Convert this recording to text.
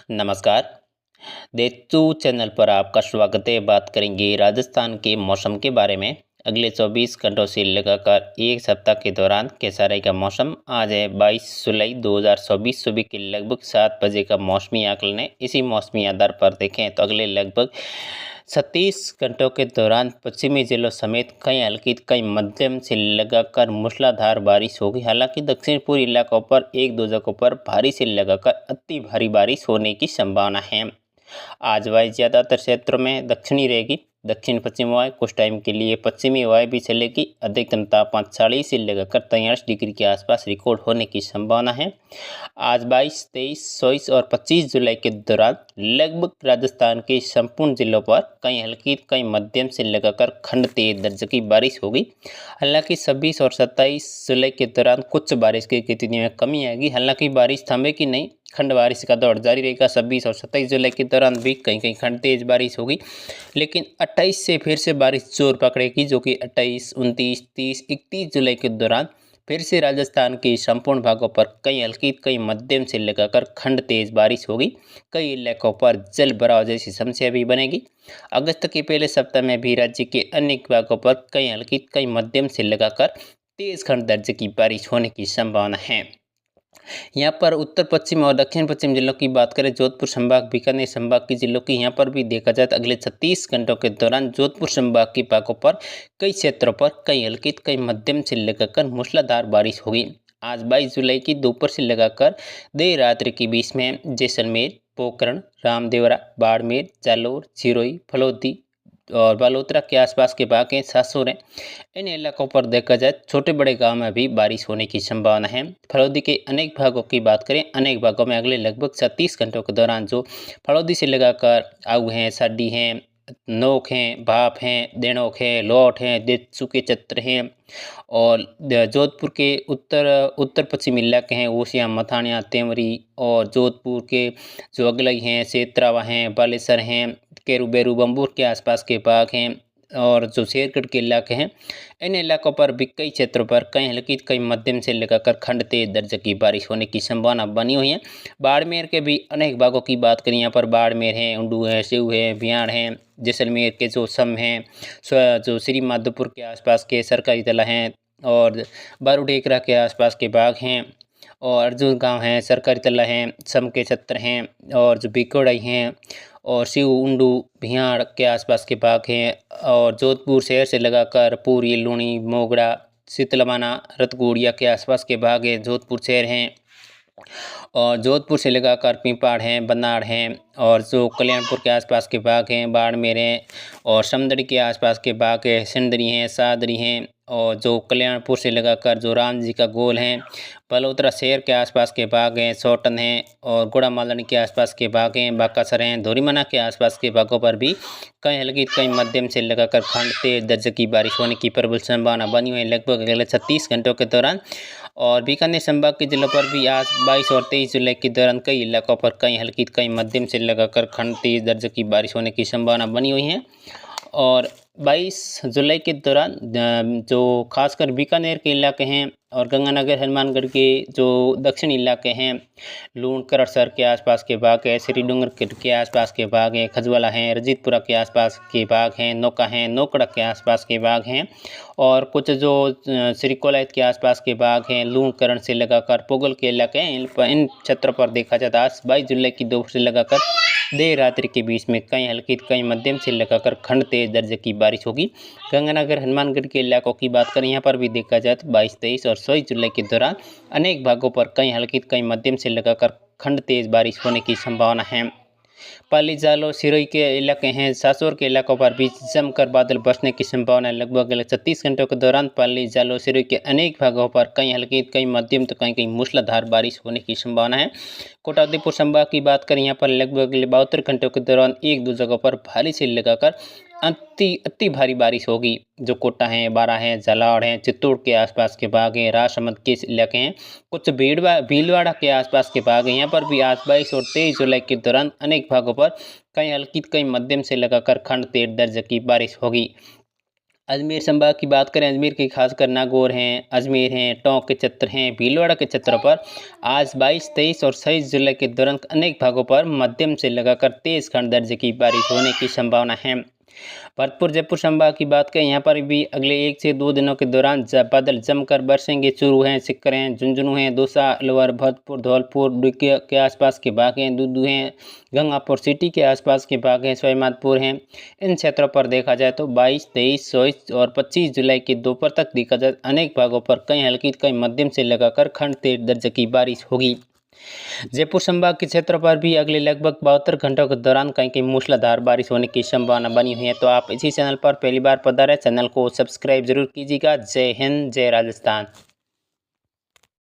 नमस्कार। देशू चैनल पर आपका स्वागत है। बात करेंगे राजस्थान के मौसम के बारे में। अगले 24 घंटों से लगातार एक सप्ताह के दौरान कैसा रहेगा मौसम। आज है 22 जुलाई 2024 सुबह के लगभग 7 बजे का मौसमी आकलन है। इसी मौसमी आधार पर देखें तो अगले लगभग 37 घंटों के दौरान पश्चिमी जिलों समेत कई हल्की कई मध्यम से लगाकर मूसलाधार बारिश होगी। हालांकि दक्षिण पूर्वी इलाकों पर एक दो जगहों पर भारी से लगाकर अति भारी बारिश होने की संभावना है। आज वायु ज्यादातर क्षेत्रों में दक्षिणी रहेगी। दक्षिण पश्चिम वायु कुछ टाइम के लिए पश्चिमी वायु भी चलेगी। अधिकतम तापमान 40 से लगाकर 43 डिग्री के आसपास रिकॉर्ड होने की संभावना है। आज 22, 23, 24 और 25 जुलाई के दौरान लगभग राजस्थान के संपूर्ण जिलों पर कई हल्की कई मध्यम से लगाकर खंड तेज दर्जे की बारिश होगी। हालांकि 26 और 27 जुलाई के दौरान कुछ बारिश की स्थिति में कमी आएगी। हालांकि बारिश थमेगी नहीं, खंड बारिश का दौर जारी रहेगा। 26 और 27 जुलाई के दौरान भी कहीं कहीं खंड तेज बारिश होगी, लेकिन 28 से फिर से बारिश जोर पकड़ेगी, जो कि 28, 29, 30, 31 जुलाई के दौरान फिर से राजस्थान के संपूर्ण भागों पर कई हल्की कई मध्यम से लगाकर खंड तेज बारिश होगी। कई इलाकों पर जल भराव जैसी समस्या भी बनेगी। अगस्त के पहले सप्ताह में भी राज्य के अन्य भागों पर कई हल्की कई मध्यम से लगाकर तेज खंड दर्जे की बारिश होने की संभावना है। यहाँ पर उत्तर पश्चिम और दक्षिण पश्चिम जिलों की बात करें, जोधपुर संभाग, बीकानेर संभाग के जिलों की यहाँ पर भी देखा जाए तो अगले 36 घंटों के दौरान जोधपुर संभाग के भागों पर कई क्षेत्रों पर कई हल्की कई मध्यम से लगाकर मूसलाधार बारिश होगी। आज 22 जुलाई की दोपहर से लगाकर देर रात्रि के बीच में जैसलमेर, पोखरण, रामदेवरा, बाड़मेर, जालोर, सिरोही, फलौदी और बालोतरा के आसपास के भाग हैं, सासुर हैं। इन इलाकों पर देखा जाए छोटे बड़े गांव में भी बारिश होने की संभावना है। फलौदी के अनेक भागों की बात करें, अनेक भागों में अगले लगभग 37 घंटों के दौरान जो फलौदी से लगाकर आऊ हैं, साडी हैं, नोक हैं, भाप हैं, देणोक हैं, लोट हैं, देचू के चत्र हैं और जोधपुर के उत्तर पश्चिमी इलाके हैं, ओसियां, मथानिया, तेमरी और जोधपुर के जो अगलई हैं, सेतरावा हैं, बालेसर हैं, केरू बेरू बम्बूर के आसपास के भाग हैं और जो शेरगढ़ के इलाके हैं। इन इलाकों पर भी कई क्षेत्रों पर कई हल्की कई मध्यम से लगाकर खंड तेज दर्जे की बारिश होने की संभावना बनी हुई है। बाड़मेर के भी अनेक भागों की बात करें, यहाँ पर बाड़मेर है, उंडू है, सिव है, भियाड़ है, जैसलमेर के जो सम हैं, जो श्री माधोपुर के आसपास के सरकारी तला हैं और बारूडेकरा के आसपास के भाग हैं और अर्जुन गांव हैं, सरकारी तला हैं, सम के छत्र हैं और जो बिकोड़ई हैं और शिव, उंडू, भियाड़ के आसपास के भाग हैं और जोधपुर शहर से लगाकर पूरी, लूणी, मोगड़ा, शीतलमाना, रतगुड़िया के आसपास के भाग हैं, जोधपुर शहर हैं और जोधपुर से लगाकर पिंपाड़ हैं, बनाड़ हैं और जो कल्याणपुर के आसपास के भाग हैं, बाड़मेर हैं और समदड़ी के आसपास के भाग हैं, सिंदरी हैं, सादरी हैं और जो कल्याणपुर से लगाकर जो राम जी का गोल हैं, बलोत्रा शहर के आसपास के भाग हैं, सोटन हैं और गुड़ा मालनी के आसपास के भाग हैं, बाकासर हैं, धोरीमना के आसपास के भागों पर भी कई हल्की कई मध्यम से लगाकर खंड तेज दर्जे की बारिश होने की प्रबल संभावना बनी हुई है लगभग अगले 36 घंटों के दौरान। और बीकानेर संभाग के जिलों पर भी आज 22 और 23 जुलाई के दौरान कई इलाकों पर कई हल्की कई मध्यम से लगाकर खंड तेज दर्जे की बारिश होने की संभावना बनी हुई है। और 22 जुलाई के दौरान जो खासकर बीकानेर के इलाके हैं और गंगानगर, हनुमानगढ़ के जो दक्षिणी इलाके हैं, लूणकरणसर के आसपास के भाग है, श्री डूंगरगढ़ के आसपास के भाग हैं, खजवाला हैं, रजीतपुरा के आसपास के भाग हैं, नौका हैं, नौकड़ा के आसपास के भाग हैं और कुछ जो श्री कोलायत के आसपास के भाग हैं, लूणकरण से लगाकर पोगल के इलाके हैं। इन क्षेत्रों पर देखा जाता है 22 जुलाई की दोपहर से लगाकर देर रात्रि के बीच में कई हल्की कई मध्यम से लगाकर खंड तेज दर्जे की बारिश होगी। गंगानगर, हनुमानगढ़ के इलाकों की बात करें, यहाँ पर भी देखा जाए तो 22, 23 और 24 जुलाई के दौरान अनेक भागों पर कई हल्की कई मध्यम से लगाकर खंड तेज बारिश होने की संभावना है। पाली, जालोर, सिरोही के इलाके हैं, सासोर के इलाकों पर भी जमकर बादल बरसने की संभावना है लगभग अगले 36 घंटों के दौरान पाली, जालोर, सिरोही के अनेक भागों पर कई हल्की कई मध्यम तो कहीं कहीं मूसलाधार बारिश होने की संभावना है। कोटाउदीपुर संभाग की बात करें, यहाँ पर लगभग अगले 72 घंटों के दौरान एक दो जगहों पर भारी से लगाकर अति भारी बारिश होगी। जो कोटा है, बारा है, झालावाड़ है, चित्तौड़ के आसपास के भाग हैं, राजसमंद के इलाके हैं, कुछ भीलवाड़ा के आसपास के भाग हैं। यहाँ पर भी आज 22 और 23 जुलाई के दौरान अनेक भागों पर कई हल्की कई मध्यम से लगाकर खंड तेज दर्जे की बारिश होगी। अजमेर संभाग की बात करें, अजमेर के खासकर नागौर हैं, अजमेर हैं, टोंक के क्षेत्र हैं, भीलवाड़ा के क्षेत्रों पर आज 22, 23 और 26 जुलाई के दौरान अनेक भागों पर मध्यम से लगाकर तेज खंड दर्जे की बारिश होने की संभावना है। भरतपुर जयपुर संभाग की बात करें, यहाँ पर भी अगले 1 से 2 दिनों के दौरान बादल जमकर बरसेंगे। चूरू हैं, सिक्कर हैं, झुंझुनू हैं, दौसा, अलवर, भरतपुर, धौलपुर, डुकिया के आसपास के भाग हैं, दूदू हैं, गंगापुर सिटी के आसपास के भाग हैं, सवाईमाधोपुर हैं। इन क्षेत्रों पर देखा जाए तो 22, 23, 24 और 25 जुलाई की दोपहर तक देखा जाए अनेक भागों पर कहीं हल्की कहीं मध्यम से लगाकर खंड तेज दर्जे की बारिश होगी। जयपुर संभाग के क्षेत्रों पर भी अगले लगभग 72 घंटों के दौरान कहीं कहीं मूसलाधार बारिश होने की संभावना बनी हुई है। तो आप इसी चैनल पर पहली बार पधारे, चैनल को सब्सक्राइब जरूर कीजिएगा। जय हिंद, जय राजस्थान।